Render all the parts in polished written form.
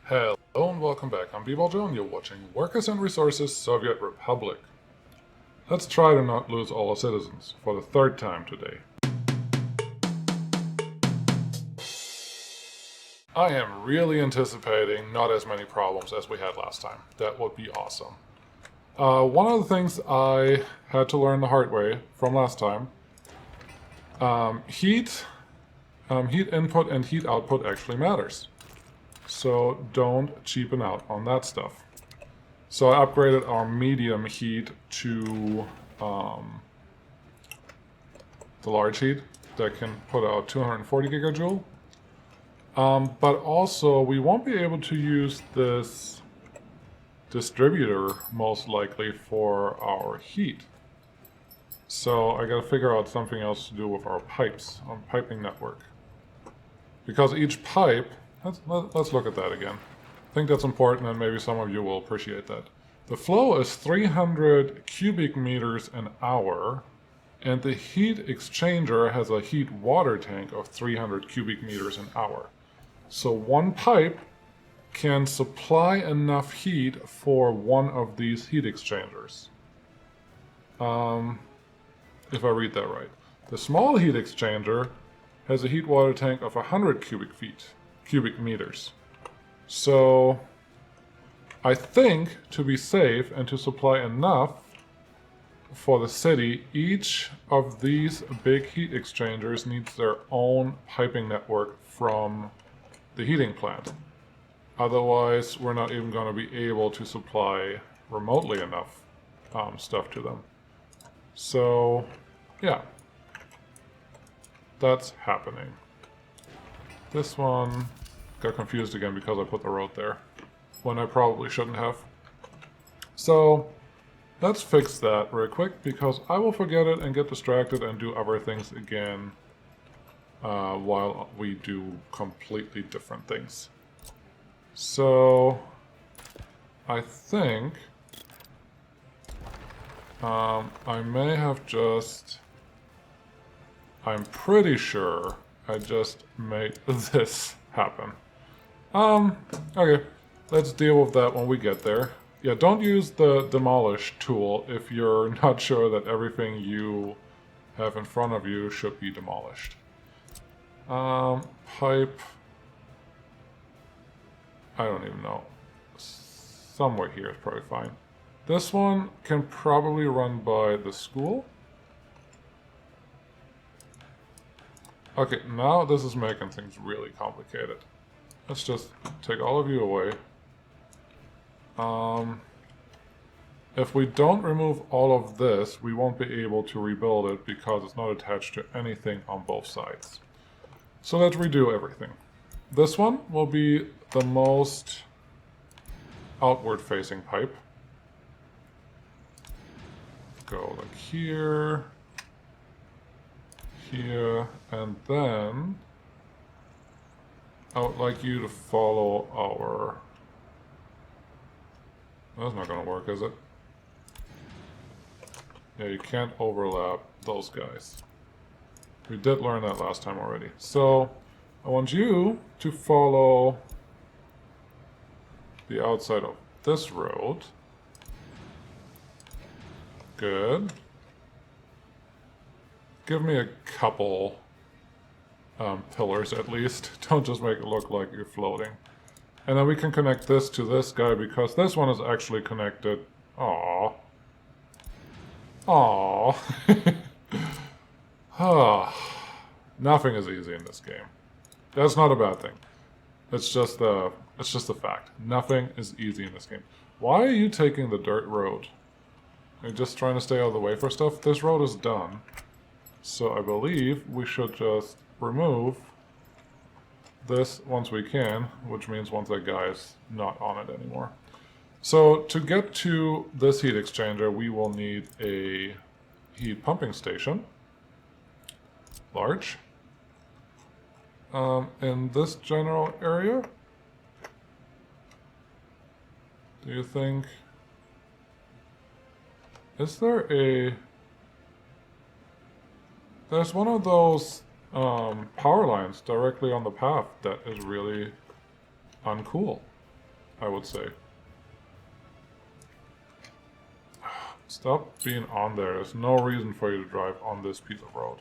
Hello and welcome back. I'm B-Ball and you're watching Workers and Resources Soviet Republic. Let's try to not lose all our citizens for the third time today. I am really anticipating not as many problems as we had last time. That would be awesome. One of the things I had to learn the hard way from last time, heat input and heat output actually matters. So don't cheapen out on that stuff. So I upgraded our medium heat to the large heat that can put out 240 gigajoule. But also we won't be able to use this distributor most likely for our heat. So I gotta figure out something else to do with our pipes, our piping network. Because each pipe, let's look at that again. I think that's important and maybe some of you will appreciate that. The flow is 300 cubic meters an hour and the heat exchanger has a heat water tank of 300 cubic meters an hour. So one pipe can supply enough heat for one of these heat exchangers. If I read that right. The small heat exchanger has a heat water tank of 100 cubic meters. So I think to be safe and to supply enough for the city, each of these big heat exchangers needs their own piping network from the heating plant. Otherwise, we're not even going to be able to supply remotely enough stuff to them. So, yeah. That's happening. This one got confused again because I put the road there, when I probably shouldn't have. So, let's fix that real quick, because I will forget it and get distracted and do other things again while we do completely different things. So, I think I may have just... I'm pretty sure I just made this happen. Okay, let's deal with that when we get there. Yeah, don't use the demolish tool if you're not sure that everything you have in front of you should be demolished. Pipe... I don't even know. Somewhere here is probably fine. This one can probably run by the school. Okay, now this is making things really complicated. Let's just take all of you away. If we don't remove all of this, we won't be able to rebuild it because it's not attached to anything on both sides. So let's redo everything. This one will be the most outward-facing pipe. Go like here, here, and then I would like you to follow our... That's not going to work, is it? Yeah, you can't overlap those guys. We did learn that last time already. So, I want you to follow the outside of this road. Good. Give me a couple pillars at least. Don't just make it look like you're floating. And then we can connect this to this guy because this one is actually connected. Aww. Aww. Nothing is easy in this game. That's not a bad thing. It's just a fact. Nothing is easy in this game. Why are you taking the dirt road? Are you just trying to stay out of the way for stuff? This road is done. So I believe we should just remove this once we can, which means once that guy is not on it anymore. So to get to this heat exchanger, we will need a heat pumping station. Large. In this general area, do you think... Is there a... There's one of those power lines directly on the path that is really uncool. I would say. Stop being on there. There's no reason for you to drive on this piece of road.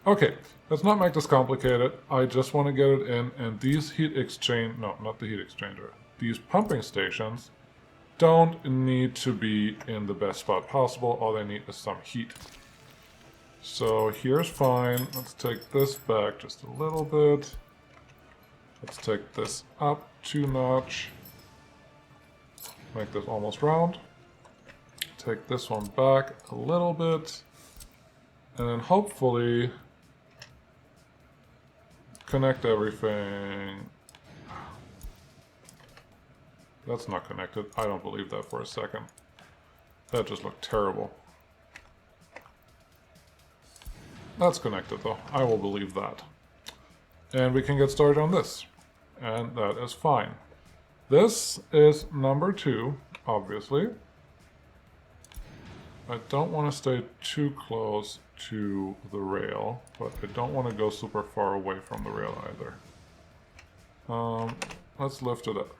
Okay, let's not make this complicated. I just want to get it in, and these heat exchange... No, not the heat exchanger. These pumping stations don't need to be in the best spot possible. All they need is some heat. So here's fine. Let's take this back just a little bit. Let's take this up 2 notch. Make this almost round. Take this one back a little bit. And then hopefully connect everything. That's not connected. I don't believe that for a second. That just looked terrible. That's connected though. I will believe that. And we can get started on this. And that is fine. This is number 2, obviously. I don't want to stay too close to the rail, but I don't want to go super far away from the rail either. Let's lift it up.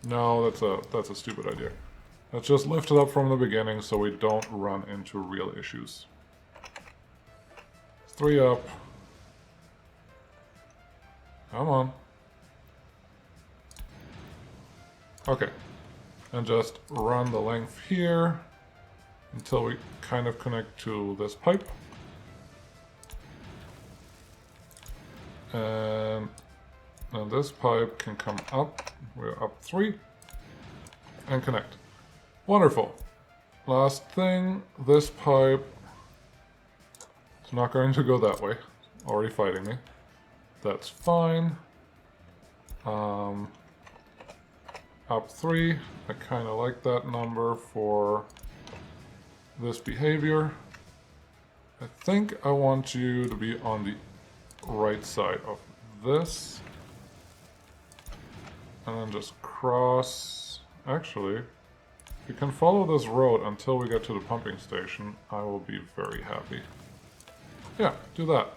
No, that's a stupid idea. Let's just lift it up from the beginning so we don't run into real issues. 3 up. Come on. Okay. And just run the length here until we kind of connect to this pipe. And then this pipe can come up. We're up 3. And connect. Wonderful. Last thing, this pipe is not going to go that way. Already fighting me. That's fine. Up 3. I kind of like that number for this behavior. I think I want you to be on the right side of this. And then just cross. Actually, if you can follow this road until we get to the pumping station, I will be very happy. Yeah, do that.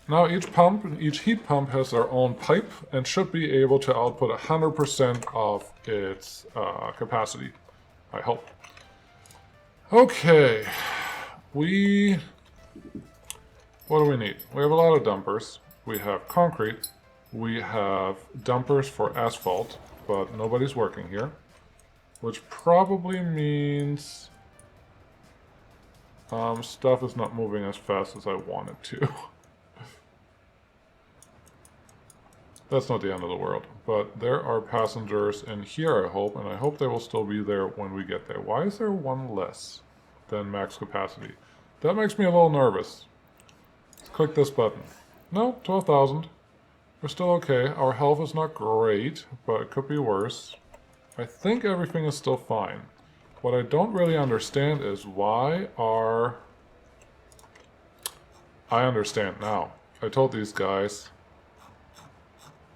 Now each heat pump has their own pipe and should be able to output 100% of its capacity, I hope. Okay, what do we need? We have a lot of dumpers. We have concrete. We have dumpers for asphalt, but nobody's working here. Which probably means stuff is not moving as fast as I want it to. That's not the end of the world, but there are passengers in here, I hope, and I hope they will still be there when we get there. Why is there one less than max capacity? That makes me a little nervous. Let's click this button. No, 12,000. We're still okay. Our health is not great, but it could be worse. I think everything is still fine. What I don't really understand is why are... I understand now. I told these guys...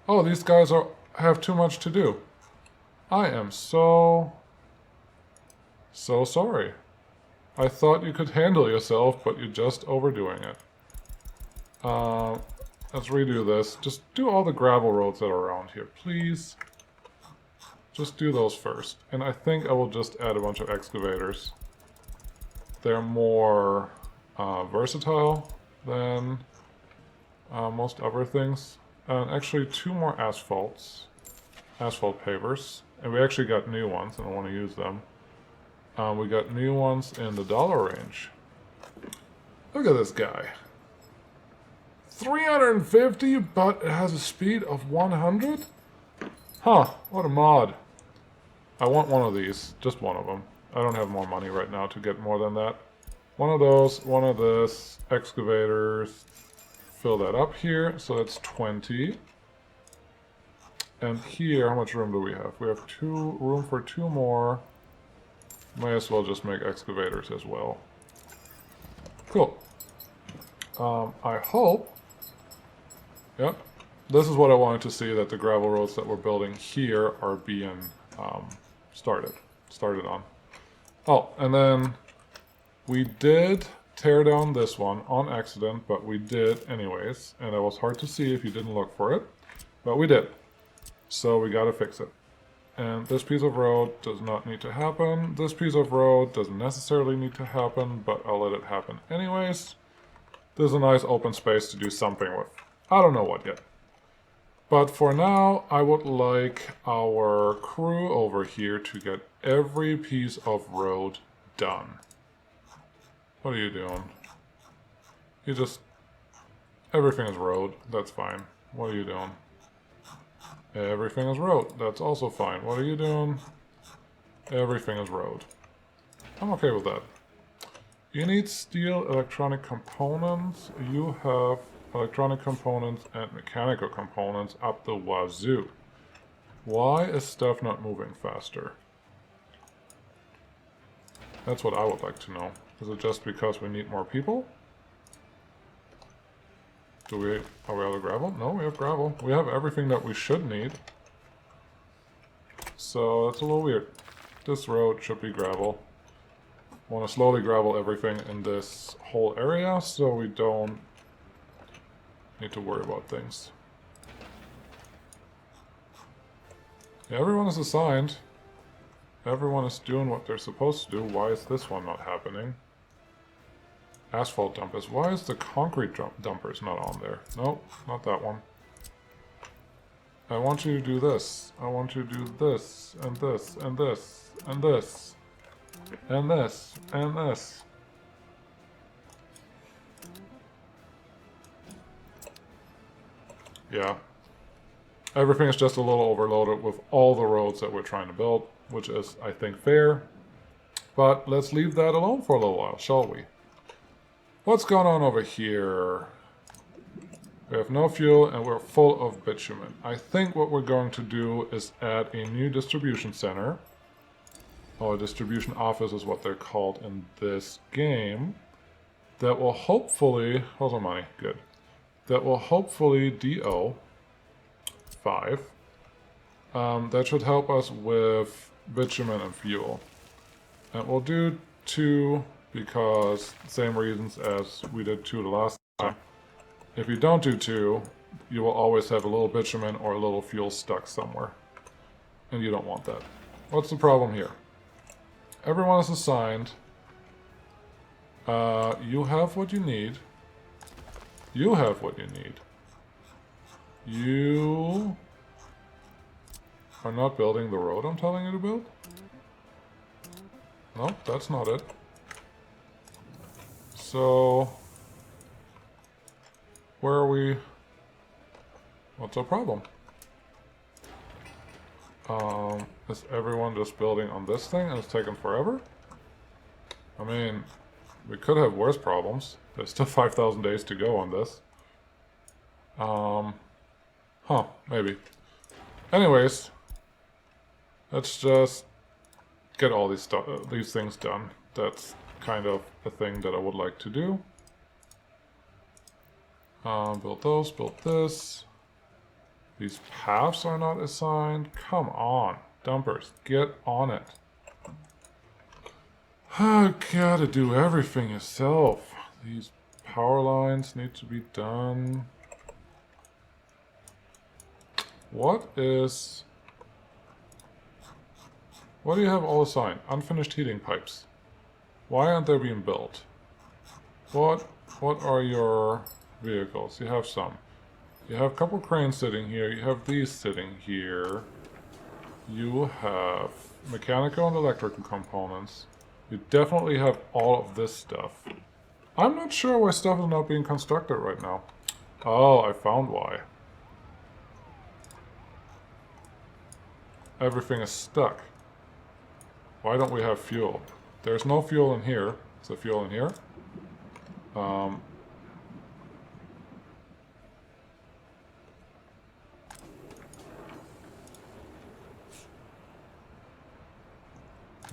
Oh, these guys have too much to do. I am so sorry. I thought you could handle yourself, but you're just overdoing it. Let's redo this. Just do all the gravel roads that are around here, please. Just do those first. And I think I will just add a bunch of excavators. They're more versatile than most other things. And actually 2 more asphalt pavers. And we actually got new ones, and I want to use them. We got new ones in the dollar range. Look at this guy. 350, but it has a speed of 100? Huh, what a mod. I want one of these, just one of them. I don't have more money right now to get more than that. One of those, one of this, excavators. Fill that up here, so that's 20. And here, how much room do we have? We have room for 2 more. May as well just make excavators as well. Cool. I hope... Yep. This is what I wanted to see, that the gravel roads that we're building here are being started on. Oh, and then we did tear down this one on accident, but we did anyways, and it was hard to see if you didn't look for it, but we did. So we gotta fix it. And this piece of road does not need to happen. This piece of road doesn't necessarily need to happen, but I'll let it happen anyways. There's a nice open space to do something with. I don't know what yet. But for now, I would like our crew over here to get every piece of road done. What are you doing? You just... Everything is road. That's fine. What are you doing? Everything is road. That's also fine. What are you doing? Everything is road. I'm okay with that. You need steel electronic components. You have electronic components and mechanical components up the wazoo. Why is stuff not moving faster? That's what I would like to know. Is it just because we need more people? Are we out of gravel? No, we have gravel. We have everything that we should need. So that's a little weird. This road should be gravel. I want to slowly gravel everything in this whole area so we don't need to worry about things. Yeah, everyone is assigned. Everyone is doing what they're supposed to do. Why is this one not happening? Asphalt dumpers. Why is the concrete dumpers not on there? Nope, not that one. I want you to do this. I want you to do this, and this, and this, and this, and this, and this. Yeah. Everything is just a little overloaded with all the roads that we're trying to build, which is, I think, fair. But let's leave that alone for a little while, shall we? What's going on over here? We have no fuel and we're full of bitumen. I think what we're going to do is add a new distribution center. Or a distribution office is what they're called in this game. That will hopefully... Hold on, money. Good. That will hopefully DO 5. That should help us with bitumen and fuel. And we'll do 2... because same reasons as we did 2 the last time. If you don't do 2, you will always have a little bitumen or a little fuel stuck somewhere. And you don't want that. What's the problem here? Everyone is assigned. You have what you need. You have what you need. You are not building the road I'm telling you to build? Nope, that's not it. So, where are we? What's our problem? Is everyone just building on this thing and it's taking forever? I mean, we could have worse problems. There's still 5,000 days to go on this. Maybe. Anyways, let's just get all these things done. That's kind of a thing that I would like to do. Build those, build this. These paths are not assigned. Come on, dumpers, get on it. I gotta do everything yourself. These power lines need to be done. What do you have all assigned? Unfinished heating pipes. Why aren't they being built? What are your vehicles? You have some. You have a couple cranes sitting here. You have these sitting here. You have mechanical and electrical components. You definitely have all of this stuff. I'm not sure why stuff is not being constructed right now. Oh, I found why. Everything is stuck. Why don't we have fuel? There's no fuel in here. Is there fuel in here?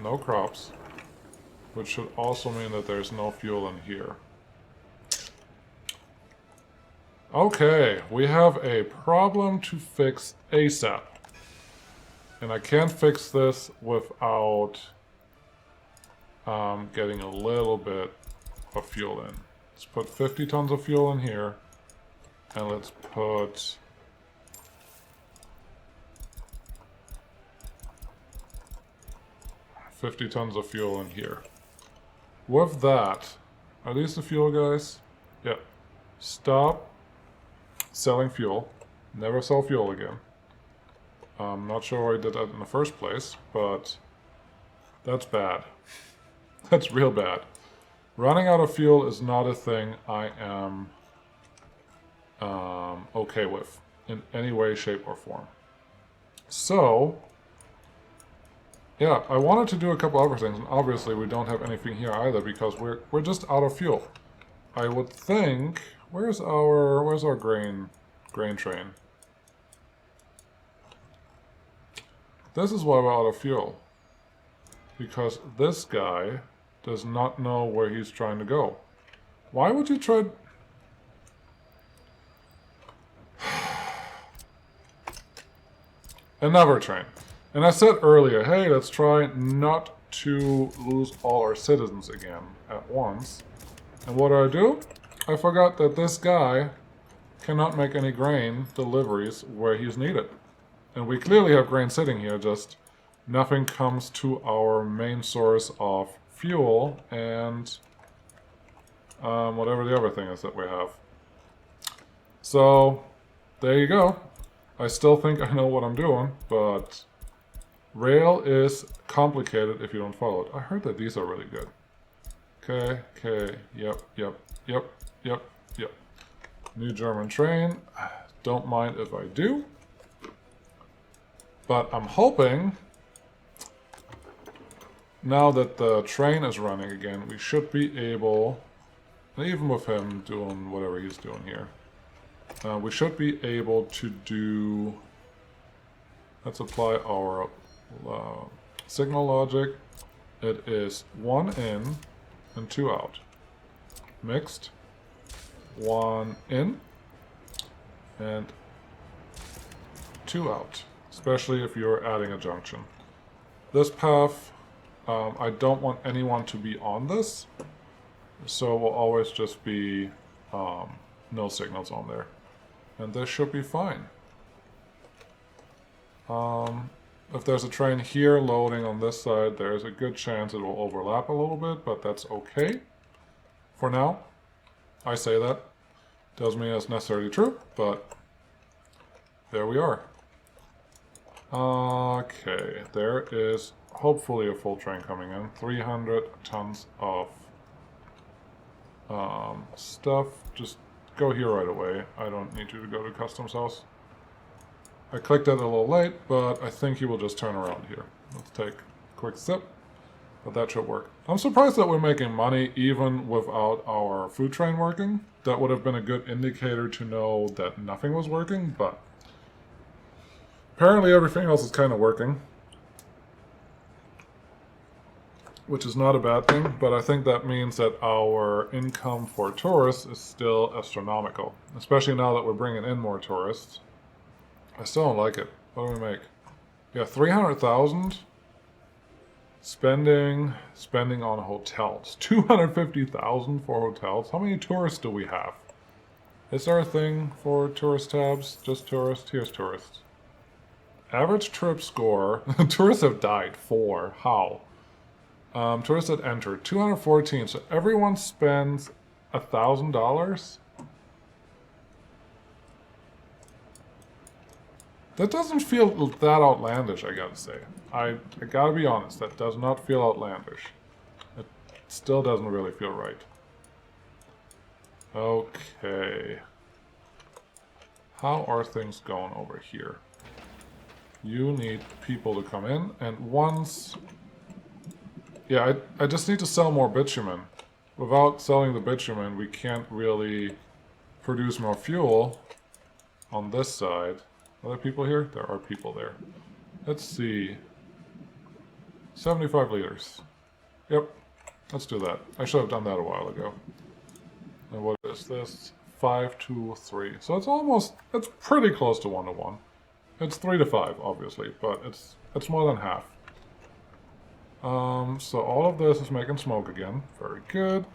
No crops, which should also mean that there's no fuel in here. Okay, we have a problem to fix ASAP. And I can't fix this without getting a little bit of fuel in. Let's put 50 tons of fuel in here. And let's put 50 tons of fuel in here. With that, are these the fuel guys? Yeah. Stop selling fuel. Never sell fuel again. I'm not sure why I did that in the first place, but that's bad. That's real bad. Running out of fuel is not a thing I am okay with in any way, shape, or form. So, yeah, I wanted to do a couple other things, and obviously we don't have anything here either because we're just out of fuel. I would think, where's our grain train? This is why we're out of fuel. Because this guy does not know where he's trying to go. Why would you try... Another train. And I said earlier, hey, let's try not to lose all our citizens again at once. And what do? I forgot that this guy cannot make any grain deliveries where he's needed. And we clearly have grain sitting here, just nothing comes to our main source of fuel and whatever the other thing is that we have. So, there you go. I still think I know what I'm doing, but rail is complicated if you don't follow it. I heard that these are really good. Okay, yep. New German train. Don't mind if I do. But I'm hoping, now that the train is running again, we should be able, even with him doing whatever he's doing here, we should be able to do, let's apply our signal logic. It is 1 in and 2 out. Mixed. 1 in and 2 out. Especially if you're adding a junction. This path, I don't want anyone to be on this. So it will always just be no signals on there. And this should be fine. If there's a train here loading on this side, there's a good chance it will overlap a little bit, but that's okay. For now, I say that. Doesn't mean it's necessarily true, but there we are. Okay, there is hopefully a full train coming in. 300 tons of stuff. Just go here right away. I don't need you to go to customs house. I clicked it a little late, but I think he will just turn around here. Let's take a quick sip, but that should work. I'm surprised that we're making money even without our food train working. That would have been a good indicator to know that nothing was working, but apparently everything else is kind of working. Which is not a bad thing, but I think that means that our income for tourists is still astronomical. Especially now that we're bringing in more tourists. I still don't like it. What do we make? Yeah, 300,000 spending on hotels. 250,000 for hotels. How many tourists do we have? Is there a thing for tourist tabs? Just tourists? Here's tourists. Average trip score. Tourists have died. 4. How? Tourists that entered 214. So everyone spends $1,000. That doesn't feel that outlandish, I gotta say. I gotta be honest, that does not feel outlandish. It still doesn't really feel right. Okay. How are things going over here? You need people to come in, and once... Yeah, I just need to sell more bitumen. Without selling the bitumen, we can't really produce more fuel on this side. Are there people here? There are people there. Let's see. 75 liters. Yep, let's do that. I should have done that a while ago. And what is this? 5 to 3. So it's pretty close to 1 to 1. It's 3 to 5, obviously, but it's more than half. So all of this is making smoke again. Very good.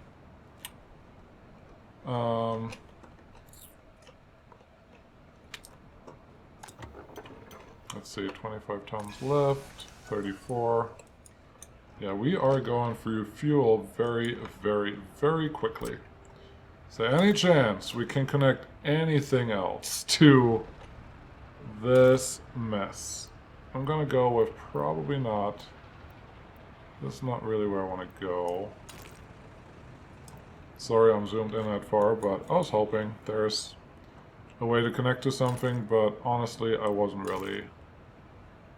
Let's see, 25 tons left, 34. Yeah, we are going through fuel very, very, very quickly. So any chance we can connect anything else to this mess? I'm gonna go with probably not. This is not really where I want to go. Sorry I'm zoomed in that far, but I was hoping there's a way to connect to something, but honestly I wasn't really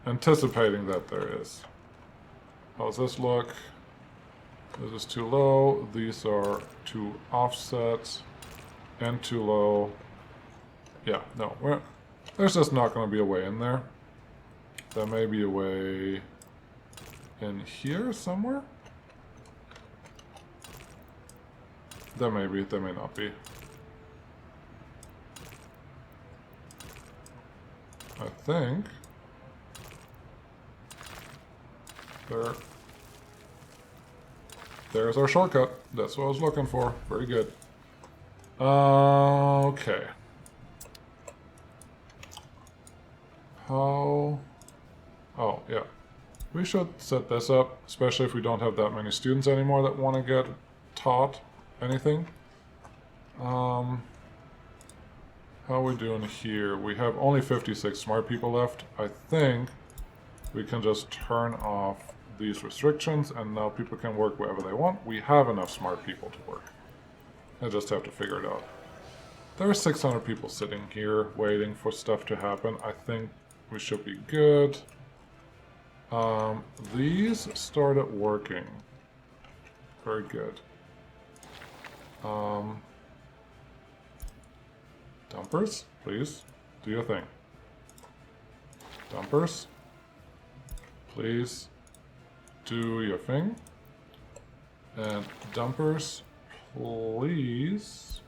anticipating that there is. How's this look? This is too low. These are too offset and too low. Yeah, no, there's just not going to be a way in there. There may be a way in here somewhere. There may be, there may not be. I think there's our shortcut. That's what I was looking for. Very good. Okay. How... Oh, yeah. We should set this up, especially if we don't have that many students anymore that want to get taught anything. How are we doing here? We have only 56 smart people left. I think we can just turn off these restrictions and now people can work wherever they want. We have enough smart people to work. I just have to figure it out. There are 600 people sitting here waiting for stuff to happen. I think we should be good. These started working. Very good. Dumpers, please, do your thing. Dumpers, please, do your thing. And dumpers, please,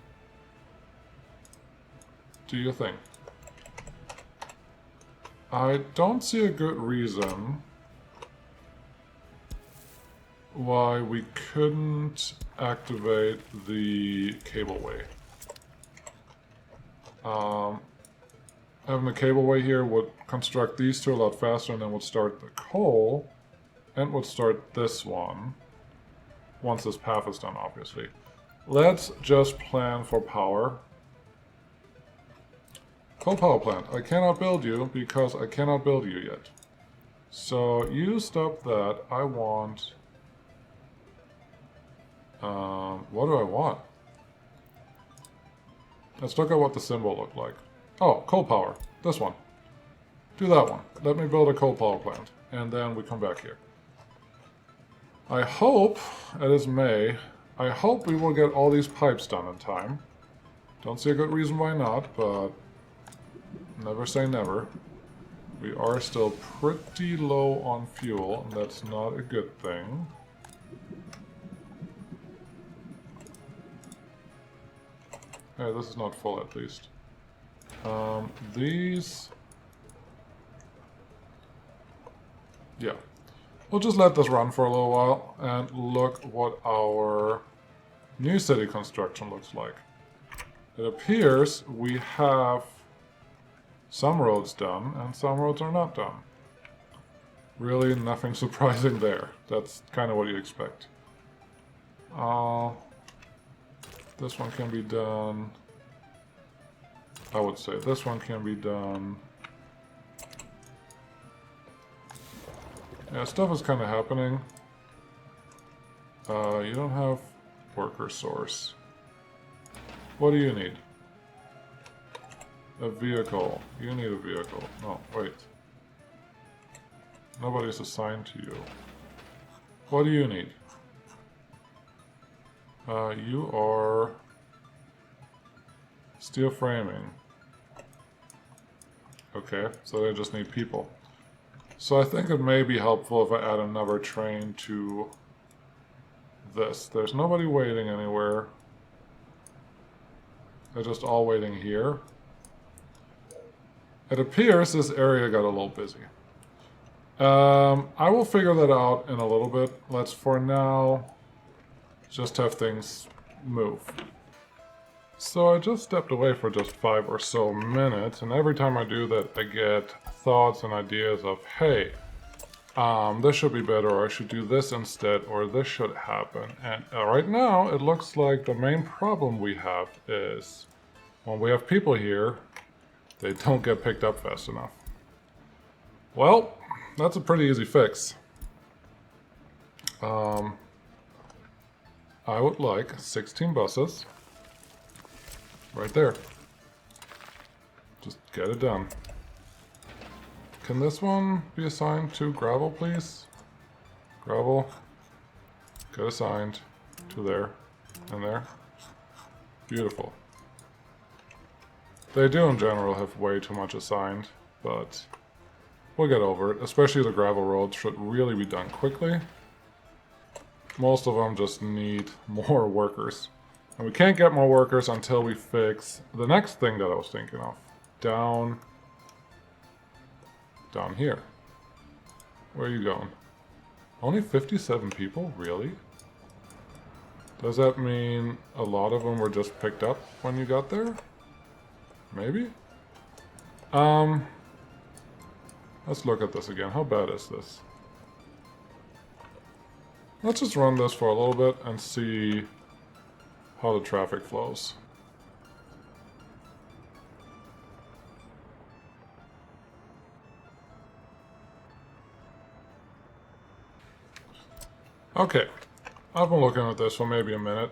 do your thing. I don't see a good reason why we couldn't activate the cableway. Having the cableway here would construct these two a lot faster and then would start the coal and would start this one once this path is done, obviously. Let's just plan for power. Coal power plant. I cannot build you because I cannot build you yet. So you stop that. I want... what do I want? Let's look at what the symbol looked like. Oh, coal power. This one. Do that one. Let me build a coal power plant. And then we come back here. I hope, it is May, I hope we will get all these pipes done in time. Don't see a good reason why not, but never say never. We are still pretty low on fuel, and that's not a good thing. Hey, this is not full at least. These... Yeah. We'll just let this run for a little while and look what our new city construction looks like. It appears we have some roads done and some roads are not done. Really nothing surprising there. That's kind of what you expect. This one can be done. I would say this one can be done. Yeah, stuff is kind of happening. You don't have worker source. What do you need? A vehicle. You need a vehicle. No, wait. Nobody's assigned to you. What do you need? You are steel framing. Okay, so they just need people. So I think it may be helpful if I add another train to this. There's nobody waiting anywhere. They're just all waiting here. It appears this area got a little busy. I will figure that out in a little bit. Let's, for now, just have things move. So I just stepped away for just 5 or so minutes, and every time I do that, I get thoughts and ideas of, hey, This should be better, or I should do this instead, or this should happen. And right now, it looks like the main problem we have is when we have people here, they don't get picked up fast enough. Well, that's a pretty easy fix. I would like 16 buses right there. Just get it done. Can this one be assigned to gravel, please? Gravel. Get assigned to there and there. Beautiful. They do in general have way too much assigned, but we'll get over it. Especially the gravel roads should really be done quickly. Most of them just need more workers. And we can't get more workers until we fix the next thing that I was thinking of. Down here. Where are you going? Only 57 people? Really? Does that mean a lot of them were just picked up when you got there? Maybe? Let's look at this again. How bad is this? Let's just run this for a little bit and see how the traffic flows. Okay, I've been looking at this for maybe a minute.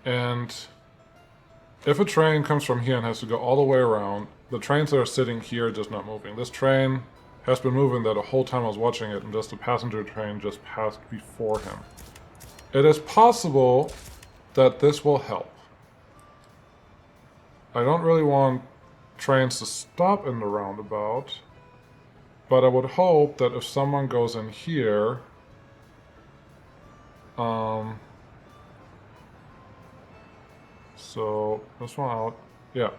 And if a train comes from here and has to go all the way around, the trains that are sitting here are just not moving. This train has been moving there the whole time I was watching it, and just a passenger train just passed before him. It is possible that this will help. I don't really want trains to stop in the roundabout, but I would hope that if someone goes in here, so this one out, yeah.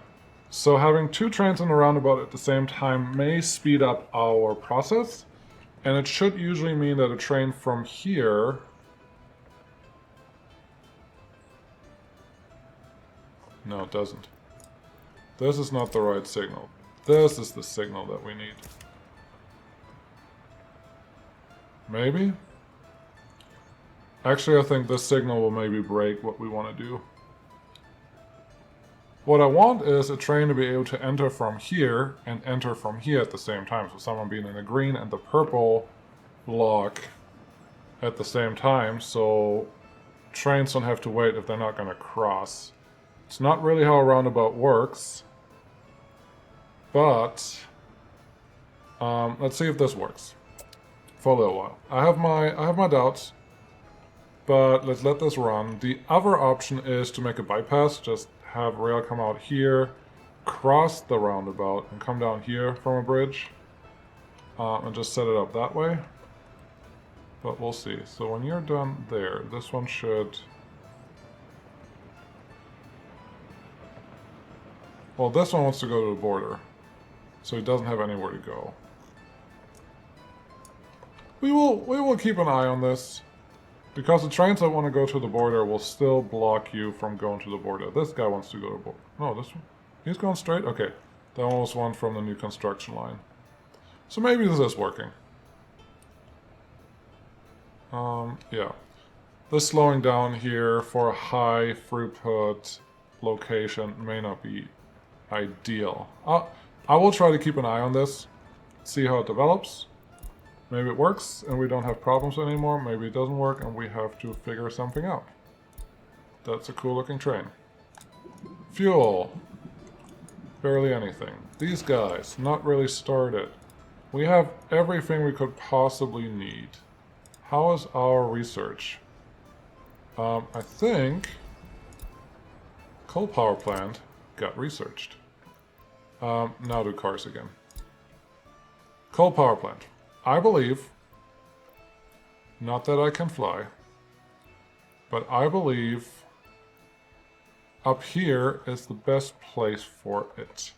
So having two trains in the roundabout at the same time may speed up our process, and it should usually mean that a train from here no, it doesn't. This is not the right signal. This is the signal that we need. Maybe? Actually, I think this signal will maybe break what we want to do. What I want is a train to be able to enter from here and enter from here at the same time. So someone being in the green and the purple block at the same time, so trains don't have to wait if they're not going to cross. It's not really how a roundabout works, but let's see if this works for a little while. I have my doubts, but let's let this run. The other option is to make a bypass, just have rail come out here, cross the roundabout, and come down here from a bridge, and just set it up that way. But we'll see. So when you're done there, this one should... Well, this one wants to go to the border, so it doesn't have anywhere to go. We will keep an eye on this, because the trains that want to go to the border will still block you from going to the border. This guy wants to go to the border. No, this one. He's going straight? Okay. That one was one from the new construction line. So maybe this is working. Yeah. This slowing down here for a high throughput location may not be ideal. I will try to keep an eye on this, see how it develops. Maybe it works and we don't have problems anymore. Maybe it doesn't work and we have to figure something out. That's a cool looking train. Fuel. Barely anything. These guys, not really started. We have everything we could possibly need. How is our research? I think coal power plant got researched. Now do cars again. Coal power plant. I believe, not that I can fly, but I believe up here is the best place for it.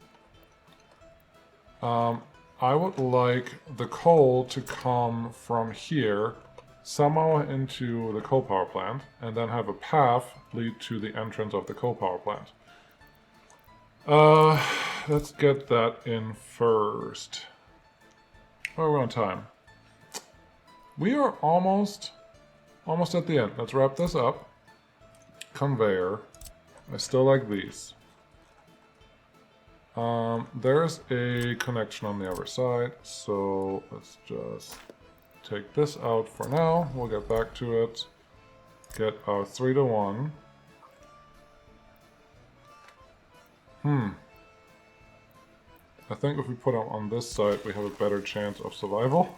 I would like the coal to come from here, somehow into the coal power plant, and then have a path lead to the entrance of the coal power plant. Let's get that in first. Where are we on time? We are almost at the end. Let's wrap this up. Conveyor. I still like these. There's a connection on the other side, so let's just take this out for now. We'll get back to it. Get our 3-to-1. I think if we put them on this side, we have a better chance of survival.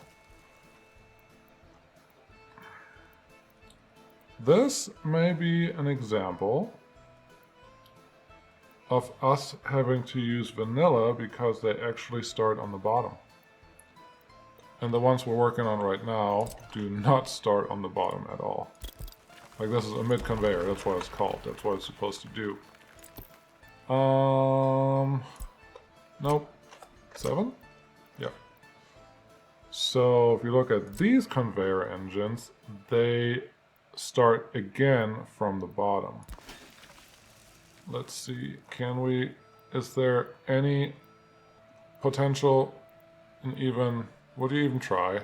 This may be an example of us having to use vanilla because they actually start on the bottom. And the ones we're working on right now do not start on the bottom at all. Like, this is a mid-conveyor, that's what it's called, that's what it's supposed to do. Nope. 7? Yeah. So if you look at these conveyor engines, they start again from the bottom. Let's see, is there any potential in even, would you even try?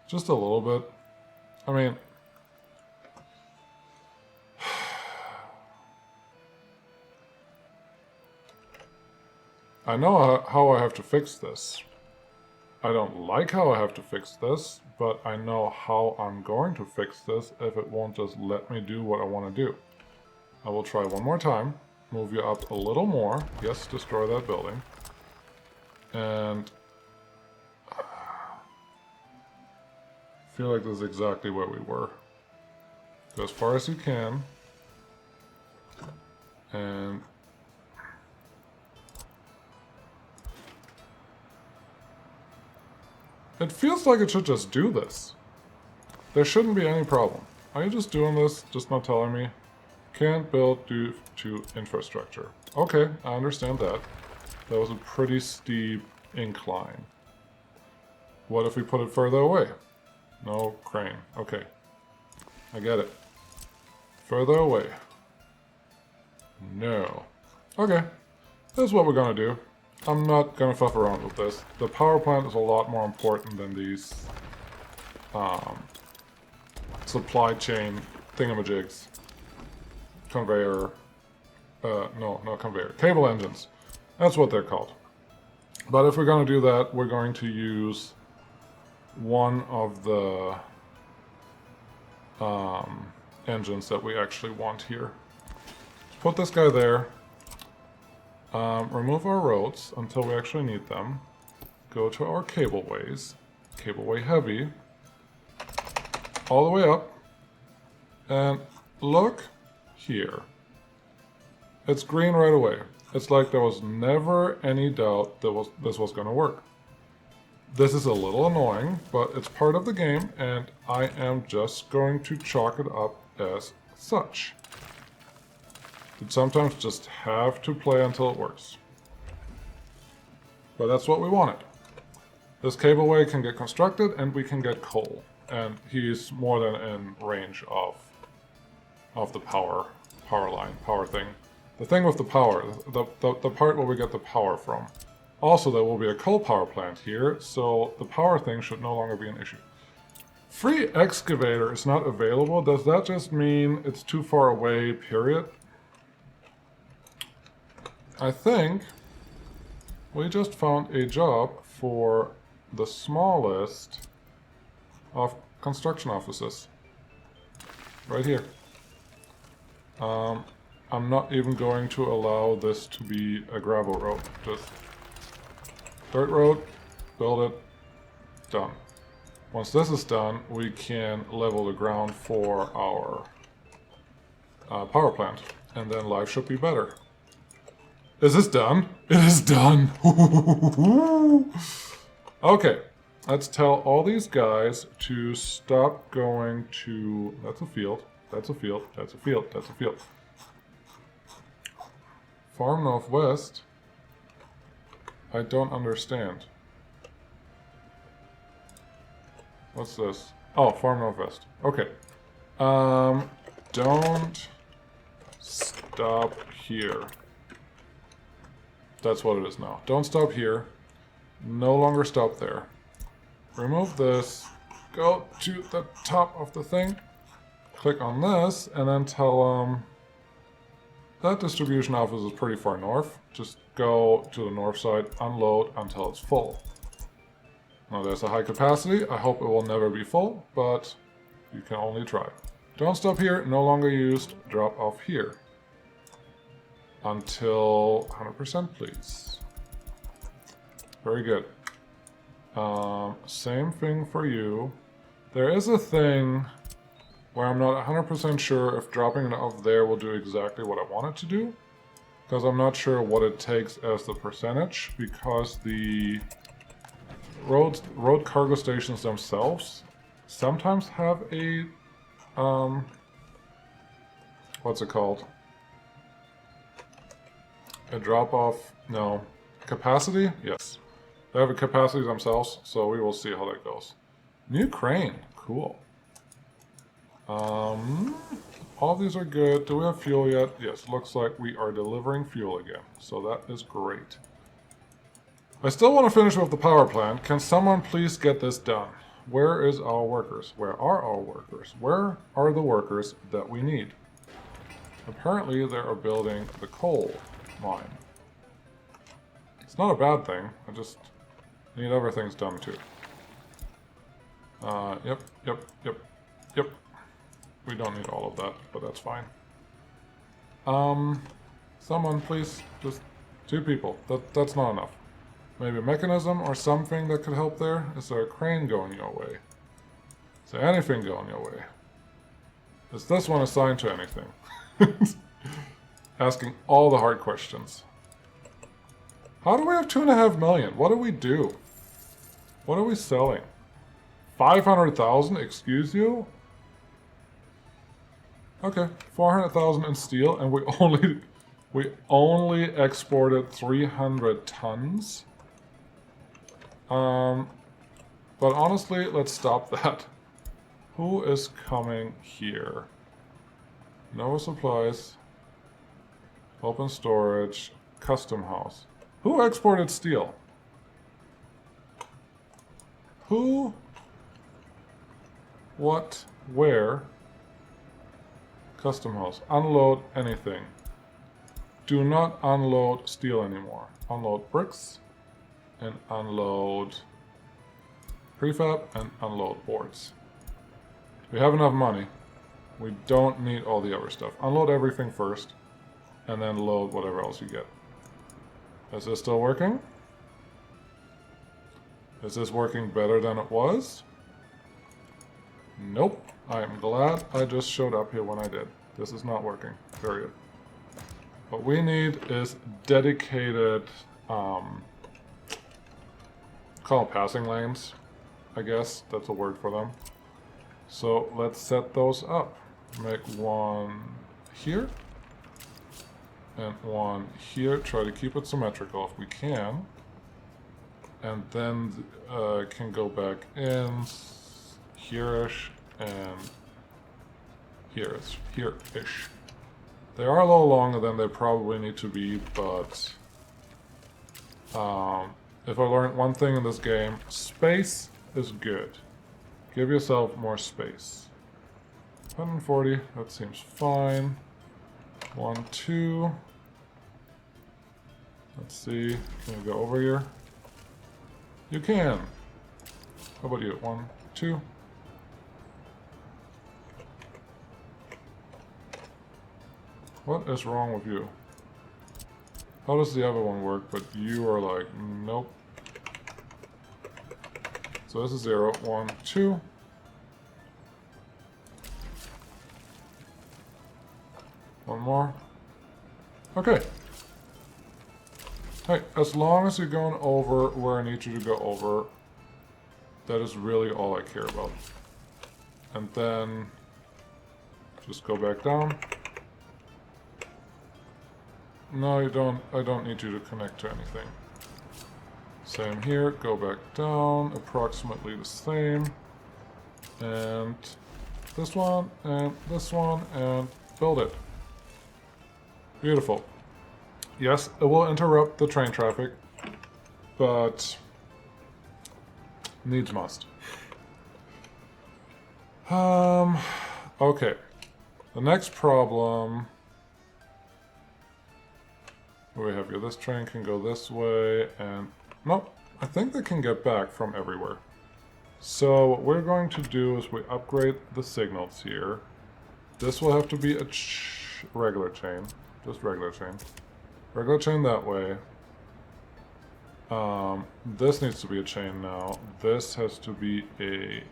Just a little bit. I mean, I know how I have to fix this. I don't like how I have to fix this, but I know how I'm going to fix this if it won't just let me do what I want to do. I will try one more time, move you up a little more. Yes, destroy that building. And I feel like this is exactly where we were. Go as far as you can. And it feels like it should just do this. There shouldn't be any problem. Are you just doing this, just not telling me? Can't build due to infrastructure. Okay, I understand that. That was a pretty steep incline. What if we put it further away? No crane. Okay. I get it. Further away. No. Okay. That's what we're gonna do. I'm not gonna fuck around with this. The power plant is a lot more important than these supply chain thingamajigs. Conveyor, no, not conveyor, cable engines. That's what they're called. But if we're gonna do that, we're going to use one of the engines that we actually want here. Put this guy there. Remove our roads until we actually need them. Go to our cableways. Cableway heavy. All the way up. And look here. It's green right away. It's like there was never any doubt that this was going to work. This is a little annoying, but it's part of the game, and I am just going to chalk it up as such. You sometimes just have to play until it works. But that's what we wanted. This cableway can get constructed, and we can get coal. And he's more than in range of the power line, power thing. The thing with the power, the part where we get the power from. Also, there will be a coal power plant here, so the power thing should no longer be an issue. Free excavator is not available. Does that just mean it's too far away, period? I think we just found a job for the smallest of construction offices. Right here. I'm not even going to allow this to be a gravel road. Just dirt road, build it, done. Once this is done, we can level the ground for our power plant. And then life should be better. Is this done? It is done! Okay, let's tell all these guys to stop going to... That's a field, that's a field, that's a field, that's a field. Farm Northwest? I don't understand. What's this? Oh, Farm Northwest. Okay. Don't stop here. That's what it is now. Don't stop here. No longer stop there. remove this, go to the top of the thing, click on this, and then tell them that distribution office is pretty far north. Just go to the north side, unload until it's full. Now there's a high capacity. I hope it will never be full, but you can only try. Don't stop here, no longer used, drop off here. Until 100%, please. Very good. Same thing for you. There is a thing where I'm not 100% sure if dropping it off there will do exactly what I want it to do. Because I'm not sure what it takes as the percentage, because the road cargo stations themselves sometimes have a, what's it called? A drop-off, no, capacity? Yes. They have a capacity themselves, so we will see how that goes. New crane, cool. All of these are good. Do we have fuel yet? Yes, looks like we are delivering fuel again, so that is great. I still want to finish with the power plant. Can someone please get this done? Where is our workers? Where are our workers? Where are the workers that we need? Apparently they are building the coal mine. It's not a bad thing. I just need other things done too. Yep. We don't need all of that, but that's fine. Someone please, just 2 people. That's not enough. Maybe a mechanism or something that could help there? Is there a crane going your way? Is there anything going your way? Is this one assigned to anything? Asking all the hard questions. How do we have 2.5 million? What do we do? What are we selling? 500,000? Excuse you? Okay, 400,000 in steel, and we only exported 300 tons. But honestly, let's stop that. Who is coming here? Nova Supplies, Open Storage, Custom House. Who exported steel? Who? What? Where? Custom House. Unload anything. Do not unload steel anymore. Unload bricks and unload prefab and unload boards. We have enough money. We don't need all the other stuff. Unload everything first and then load whatever else you get. Is this still working? Is this working better than it was? Nope. I'm glad I just showed up here when I did. This is not working. Period. What we need is dedicated, call them passing lanes, I guess. That's a word for them. So let's set those up. Make one here and one here. Try to keep it symmetrical if we can. And then can go back in here-ish and here-ish. They are a little longer than they probably need to be, but if I learned one thing in this game, space is good. Give yourself more space. 140, that seems fine. 1, 2. Let's see, can we go over here? You can. How about you? 1, 2. What is wrong with you? How does the other one work? But you are like, nope. So this is 0, 1, 2. One more. Okay. Hey, as long as you're going over where I need you to go over, that is really all I care about. And then just go back down. No, you don't. I don't need you to connect to anything. Same here. Go back down. Approximately the same. And this one, and build it. Beautiful. Yes, it will interrupt the train traffic, but Needs must. Okay. The next problem we have here. This train can go this way, and nope. I think they can get back from everywhere. So what we're going to do is we upgrade the signals here. This will have to be a regular chain. Just regular chain. Regular chain that way. This needs to be a chain now. This has to be a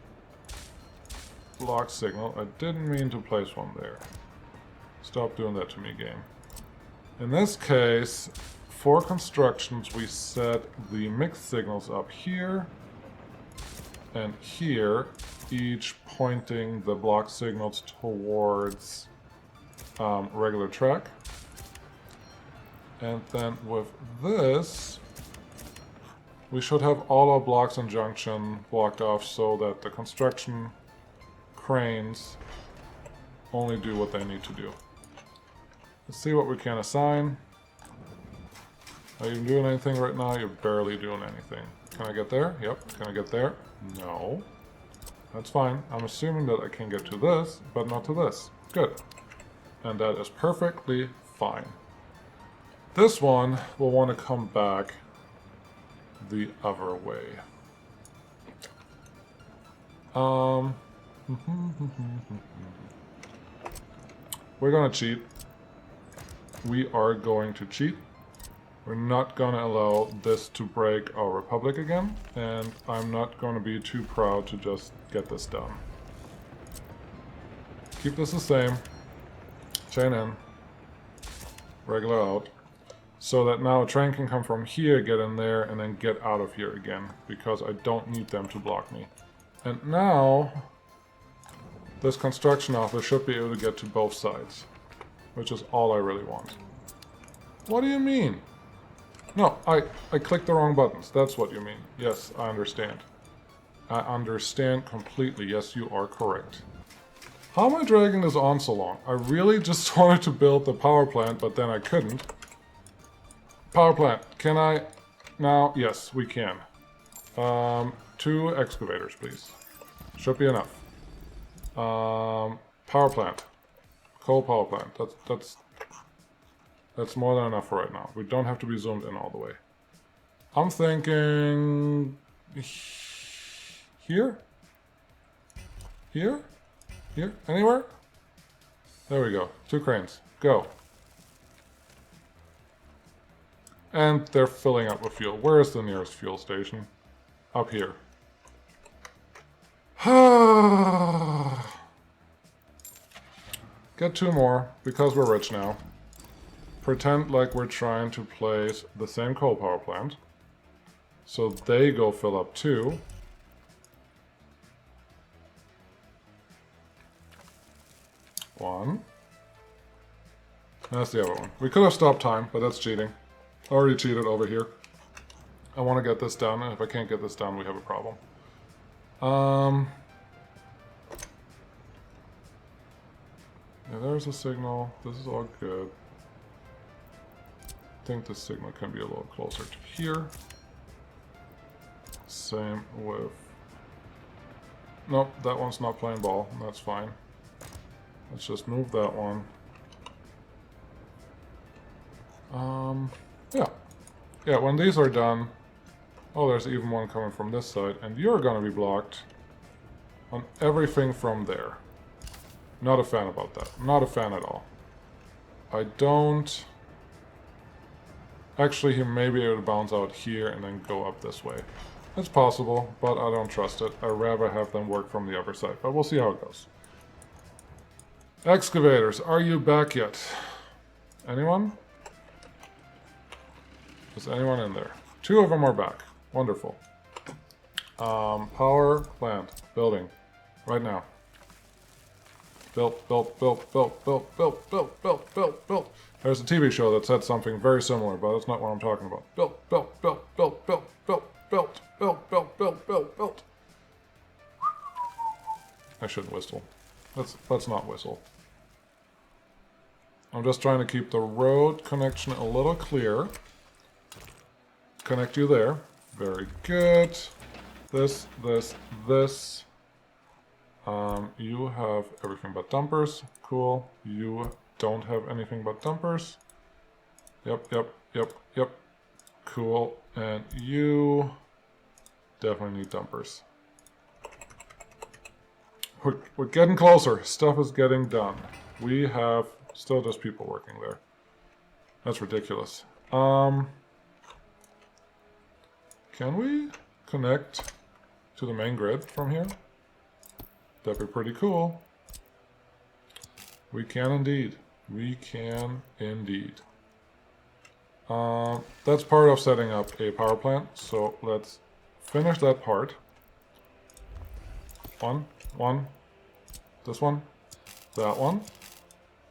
block signal. I didn't mean to place one there. Stop doing that to me, game. In this case, for constructions, we set the mixed signals up here and here, each pointing the block signals towards regular track. And then with this, we should have all our blocks and junction blocked off so that the construction cranes only do what they need to do. Let's see what we can assign. Are you doing anything right now? You're barely doing anything. Can I get there? Yep. Can I get there? No. That's fine. I'm assuming that I can get to this, but not to this. Good. And that is perfectly fine. This one will want to come back the other way. We're gonna cheat. We are going to cheat. We're not gonna allow this to break our republic again, and I'm not gonna be too proud to just get this done. Keep this the same. Chain in. Regular out. So that now a train can come from here, get in there, and then get out of here again, because I don't need them to block me. And now, this construction office should be able to get to both sides, which is all I really want. What do you mean? No, I clicked the wrong buttons. That's what you mean. Yes, I understand. I understand completely. Yes, you are correct. How am I dragging this on so long? I really just wanted to build the power plant, but then I couldn't. Power plant. Can I? Now, yes, we can. 2 excavators, please. Should be enough. Power plant. Coal power plant. That's more than enough for right now. We don't have to be zoomed in all the way. I'm thinking... Here? Here? Here? Anywhere? There we go. 2 cranes. Go. And they're filling up with fuel. Where is the nearest fuel station? Up here. Get 2 more, because we're rich now. Pretend like we're trying to place the same coal power plant. So they go fill up too. One. That's the other one. We could have stopped time, but that's cheating. Already cheated over here. I want to get this done, and if I can't get this done, we have a problem. Yeah, there's a signal. This is all good. I think the signal can be a little closer to here. Same with... Nope, that one's not playing ball. That's fine. Let's just move that one. Yeah. Yeah, when these are done... Oh, there's even one coming from this side. And you're gonna be blocked on everything from there. Not a fan about that. Not a fan at all. I don't... Actually, he may be able to bounce out here and then go up this way. It's possible, but I don't trust it. I'd rather have them work from the other side, but we'll see how it goes. Excavators, are you back yet? Anyone? Is anyone in there? 2 of them are back. Wonderful. Power plant. Building. Right now. Built. There's a TV show that said something very similar, but that's not what I'm talking about. Built. I shouldn't whistle. Let's not whistle. I'm just trying to keep the road connection a little clear. Connect you there. Very good. this, this, this. You have everything but dumpers. Cool. You don't have anything but dumpers. Yep, yep, yep, yep. Cool. And you definitely need dumpers. We're getting closer. Stuff is getting done. We have still just people working there. That's ridiculous. Can we connect to the main grid from here? That'd be pretty cool. We can indeed. We can indeed. That's part of setting up a power plant. So let's finish that part. One. This one. That one.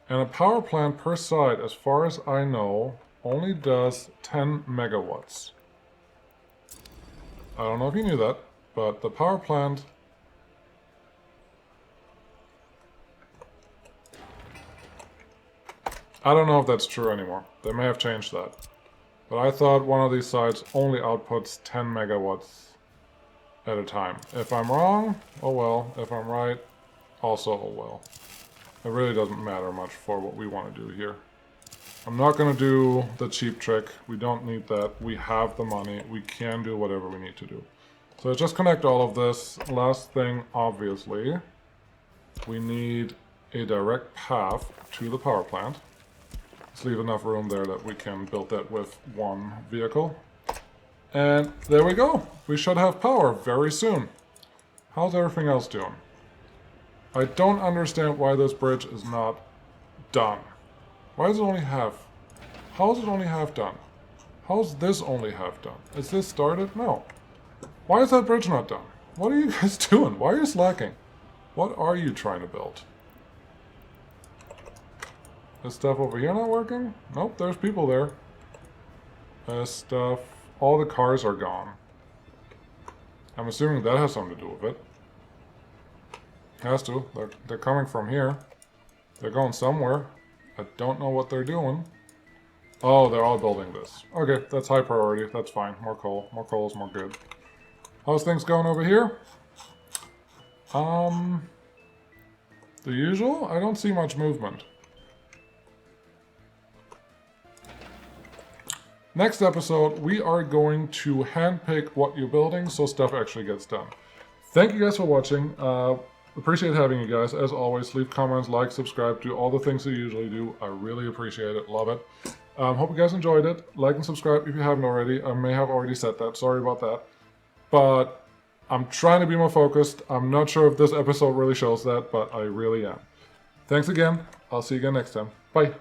And a power plant per side, as far as I know, only does 10 megawatts. I don't know if you knew that, but the power plant... I don't know if that's true anymore. They may have changed that. But I thought one of these sites only outputs 10 megawatts at a time. If I'm wrong, oh well. If I'm right, also oh well. It really doesn't matter much for what we want to do here. I'm not going to do the cheap trick. We don't need that. We have the money. We can do whatever we need to do. So let's just connect all of this. Last thing, obviously, we need a direct path to the power plant. Let's leave enough room there that we can build that with one vehicle. And there we go. We should have power very soon. How's everything else doing? I don't understand why this bridge is not done. Why is it only half? How is it only half done? How's this only half done? Is this started? No. Why is that bridge not done? What are you guys doing? Why are you slacking? What are you trying to build? This stuff over here not working? Nope, there's people there. This stuff... all the cars are gone. I'm assuming that has something to do with it. Has to. They're coming from here. They're going somewhere. I don't know what they're doing. Oh, they're all building this. Okay, that's high priority. That's fine. More coal. More coal is more good. How's things going over here? The usual? I don't see much movement. Next episode, we are going to handpick what you're building so stuff actually gets done. Thank you guys for watching. Appreciate having you guys. As always, leave comments, like, subscribe, do all the things you usually do. I really appreciate it. Love it. Hope you guys enjoyed it. Like and subscribe if you haven't already. I may have already said that. Sorry about that. But I'm trying to be more focused. I'm not sure if this episode really shows that, but I really am. Thanks again. I'll see you again next time. Bye.